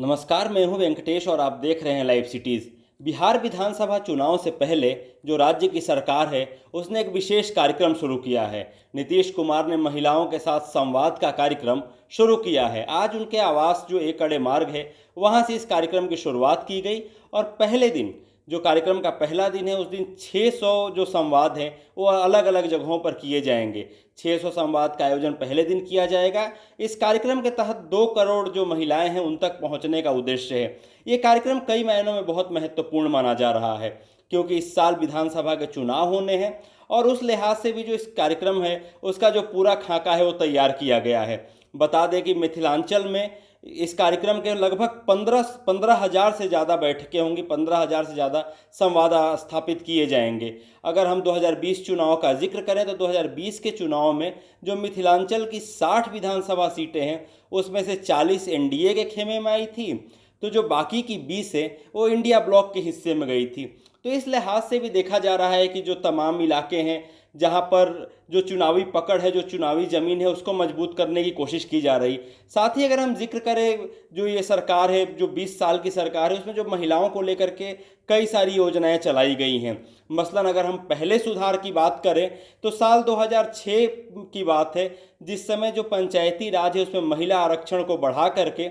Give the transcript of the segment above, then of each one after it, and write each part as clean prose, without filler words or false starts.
नमस्कार, मैं हूं वेंकटेश और आप देख रहे हैं लाइव सिटीज़। बिहार विधानसभा चुनाव से पहले जो राज्य की सरकार है उसने एक विशेष कार्यक्रम शुरू किया है। नीतीश कुमार ने महिलाओं के साथ संवाद का कार्यक्रम शुरू किया है। आज उनके आवास जो एक अड़े मार्ग है वहां से इस कार्यक्रम की शुरुआत की गई और पहले दिन जो कार्यक्रम का पहला दिन है उस दिन 600 जो संवाद हैं वो अलग अलग जगहों पर किए जाएंगे। 600 संवाद का आयोजन पहले दिन किया जाएगा। इस कार्यक्रम के तहत 2 करोड़ जो महिलाएं हैं उन तक पहुंचने का उद्देश्य है। ये कार्यक्रम कई मायनों में बहुत महत्वपूर्ण माना जा रहा है क्योंकि इस साल विधानसभा के चुनाव होने हैं और उस लिहाज से भी जो इस कार्यक्रम है उसका जो पूरा खाका है वो तैयार किया गया है। बता दें कि मिथिलांचल में इस कार्यक्रम के लगभग 15,000 से ज़्यादा बैठकें होंगी, 15,000 से ज़्यादा संवाद स्थापित किए जाएंगे। अगर हम 2020 चुनाव का जिक्र करें तो 2020 के चुनाव में जो मिथिलांचल की 60 विधानसभा सीटें हैं उसमें से 40 एनडीए के खेमे में आई थी, तो जो बाकी की 20 है वो इंडिया ब्लॉक के हिस्से में गई थी। तो इस लिहाज से भी देखा जा रहा है कि जो तमाम इलाके हैं जहां पर जो चुनावी पकड़ है, जो चुनावी ज़मीन है उसको मजबूत करने की कोशिश की जा रही। साथ ही अगर हम जिक्र करें जो ये सरकार है, जो 20 साल की सरकार है, उसमें जो महिलाओं को लेकर के कई सारी योजनाएं चलाई गई हैं। मसलन अगर हम पहले सुधार की बात करें तो साल 2006 की बात है जिस समय जो पंचायती राज है उसमें महिला आरक्षण को बढ़ा करके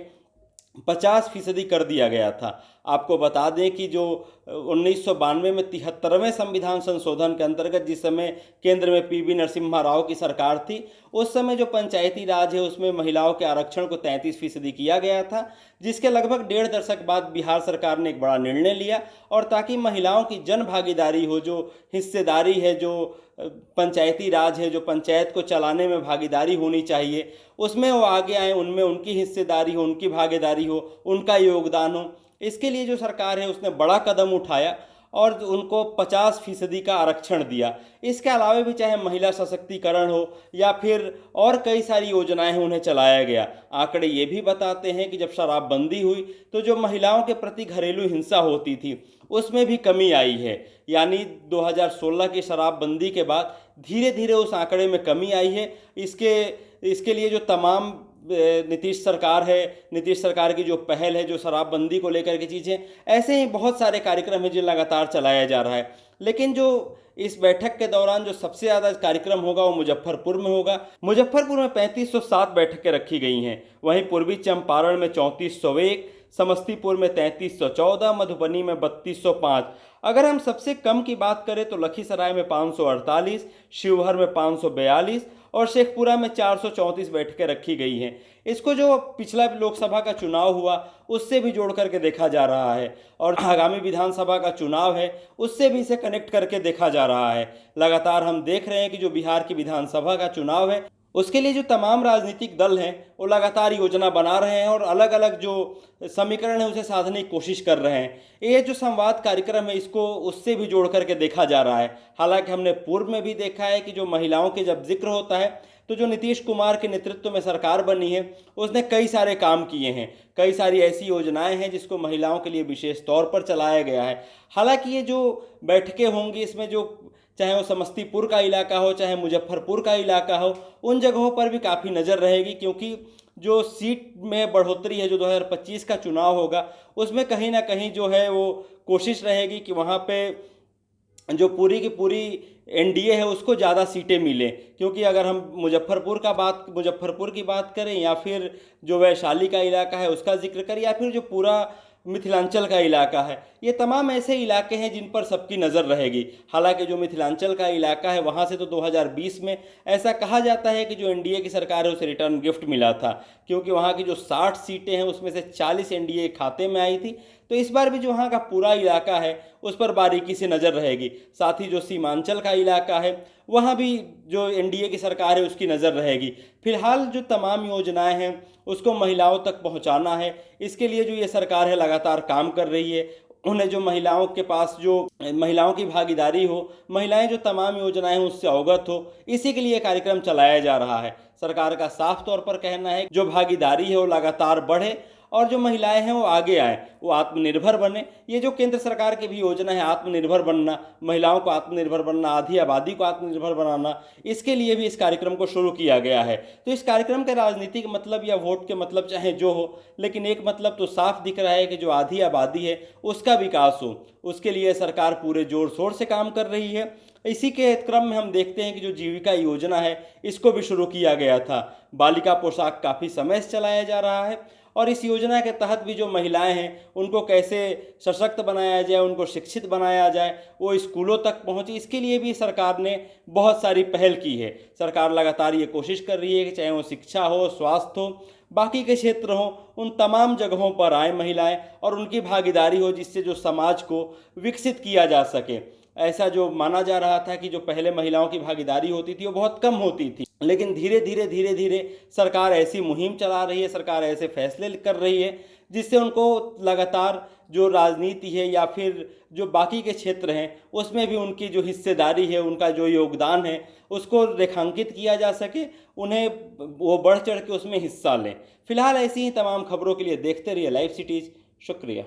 50% कर दिया गया था। आपको बता दें कि जो 1992 में 73वें संविधान संशोधन के अंतर्गत जिस समय केंद्र में पीवी नरसिम्हा राव की सरकार थी उस समय जो पंचायती राज है उसमें महिलाओं के आरक्षण को 33% किया गया था, जिसके लगभग 1.5 दशक बाद बिहार सरकार ने एक बड़ा निर्णय लिया और ताकि महिलाओं की जन भागीदारी हो, जो हिस्सेदारी है, जो पंचायती राज है, जो पंचायत को चलाने में भागीदारी होनी चाहिए उसमें वो आगे आए, उनमें उनकी हिस्सेदारी हो, उनकी भागीदारी हो, उनका योगदान हो। इसके लिए जो सरकार है उसने बड़ा कदम उठाया और उनको 50% का आरक्षण दिया। इसके अलावा भी चाहे महिला सशक्तिकरण हो या फिर और कई सारी योजनाएं हैं उन्हें चलाया गया। आंकड़े ये भी बताते हैं कि जब शराबबंदी हुई तो जो महिलाओं के प्रति घरेलू हिंसा होती थी उसमें भी कमी आई है। यानी 2016 की शराबबंदी के बाद धीरे धीरे उस आंकड़े में कमी आई है। इसके लिए जो तमाम नीतीश सरकार की जो पहल है, जो शराबबंदी को लेकर की चीज़ें, ऐसे ही बहुत सारे कार्यक्रम हैं जो लगातार चलाया जा रहा है। लेकिन जो इस बैठक के दौरान जो सबसे ज़्यादा कार्यक्रम होगा वो मुजफ्फरपुर में होगा। मुजफ्फरपुर में 3507 बैठकें रखी गई हैं, वहीं पूर्वी चंपारण में 3401, समस्तीपुर में 3314, मधुबनी में 3205। अगर हम सबसे कम की बात करें तो लखीसराय में 548, शिवहर में 542 और शेखपुरा में 434 बैठकें रखी गई हैं। इसको जो पिछला लोकसभा का चुनाव हुआ उससे भी जोड़ करके देखा जा रहा है और आगामी विधानसभा का चुनाव है उससे भी इसे कनेक्ट करके देखा जा रहा है। लगातार हम देख रहे हैं कि जो बिहार की विधानसभा का चुनाव है उसके लिए जो तमाम राजनीतिक दल हैं वो लगातार योजना बना रहे हैं और अलग अलग जो समीकरण है उसे साधने की कोशिश कर रहे हैं। ये जो संवाद कार्यक्रम है इसको उससे भी जोड़ करके देखा जा रहा है। हालांकि हमने पूर्व में भी देखा है कि जो महिलाओं के जब जिक्र होता है तो जो नीतीश कुमार के नेतृत्व में सरकार बनी है उसने कई सारे काम किए हैं, कई सारी ऐसी योजनाएं हैं जिसको महिलाओं के लिए विशेष तौर पर चलाया गया है। हालांकि ये जो बैठकें होंगी इसमें जो चाहे वो समस्तीपुर का इलाका हो चाहे मुजफ्फरपुर का इलाका हो, उन जगहों पर भी काफ़ी नज़र रहेगी क्योंकि जो सीट में बढ़ोतरी है, जो 2025 का चुनाव होगा उसमें कहीं ना कहीं जो है वो कोशिश रहेगी कि वहाँ पे जो पूरी की पूरी एनडीए है उसको ज़्यादा सीटें मिलें। क्योंकि अगर हम मुजफ्फरपुर की बात करें या फिर जो वैशाली का इलाका है उसका जिक्र करें या फिर जो पूरा मिथिलांचल का इलाका है, ये तमाम ऐसे इलाके हैं जिन पर सबकी नज़र रहेगी। हालांकि जो मिथिलांचल का इलाका है वहाँ से तो 2020 में ऐसा कहा जाता है कि जो एनडीए की सरकार है उसे रिटर्न गिफ्ट मिला था क्योंकि वहाँ की जो 60 सीटें हैं उसमें से 40 एनडीए खाते में आई थी। तो इस बार भी जो वहाँ का पूरा इलाका है उस पर बारीकी से नज़र रहेगी। साथ ही जो सीमांचल का इलाका है वहाँ भी जो एनडीए की सरकार है उसकी नज़र रहेगी। फिलहाल जो तमाम योजनाएं हैं उसको महिलाओं तक पहुँचाना है, इसके लिए जो ये सरकार है लगातार काम कर रही है। उन्हें जो महिलाओं के पास जो महिलाओं की भागीदारी हो, महिलाएं जो तमाम योजनाएं हैं उससे अवगत हो, इसी के लिए कार्यक्रम चलाया जा रहा है। सरकार का साफ तौर पर कहना है जो भागीदारी है वो लगातार बढ़े और जो महिलाएं हैं वो आगे आएँ, वो आत्मनिर्भर बने। ये जो केंद्र सरकार की भी योजना है आत्मनिर्भर बनना, महिलाओं को आत्मनिर्भर बनना, आधी आबादी को आत्मनिर्भर बनाना, इसके लिए भी इस कार्यक्रम को शुरू किया गया है। तो इस कार्यक्रम के राजनीतिक मतलब या वोट के मतलब चाहे जो हो, लेकिन एक मतलब तो साफ दिख रहा है कि जो आधी आबादी है उसका विकास हो, उसके लिए सरकार पूरे जोर शोर से काम कर रही है। इसी के क्रम में हम देखते हैं कि जो जीविका योजना है इसको भी शुरू किया गया था। बालिका पोशाक काफ़ी समय से चलाया जा रहा है और इस योजना के तहत भी जो महिलाएं हैं उनको कैसे सशक्त बनाया जाए, उनको शिक्षित बनाया जाए, वो स्कूलों तक पहुँचे, इसके लिए भी सरकार ने बहुत सारी पहल की है। सरकार लगातार ये कोशिश कर रही है कि चाहे वो शिक्षा हो, स्वास्थ्य हो, बाकी के क्षेत्र हों, उन तमाम जगहों पर आए महिलाएं और उनकी भागीदारी हो, जिससे जो समाज को विकसित किया जा सके। ऐसा जो माना जा रहा था कि जो पहले महिलाओं की भागीदारी होती थी वो बहुत कम होती थी, लेकिन धीरे धीरे सरकार ऐसी मुहिम चला रही है, सरकार ऐसे फैसले कर रही है जिससे उनको लगातार जो राजनीति है या फिर जो बाकी के क्षेत्र हैं उसमें भी उनकी जो हिस्सेदारी है, उनका जो योगदान है उसको रेखांकित किया जा सके, उन्हें वो बढ़ चढ़ के उसमें हिस्सा लें। फिलहाल ऐसी ही तमाम खबरों के लिए देखते रहिए लाइव सिटीज़। शुक्रिया।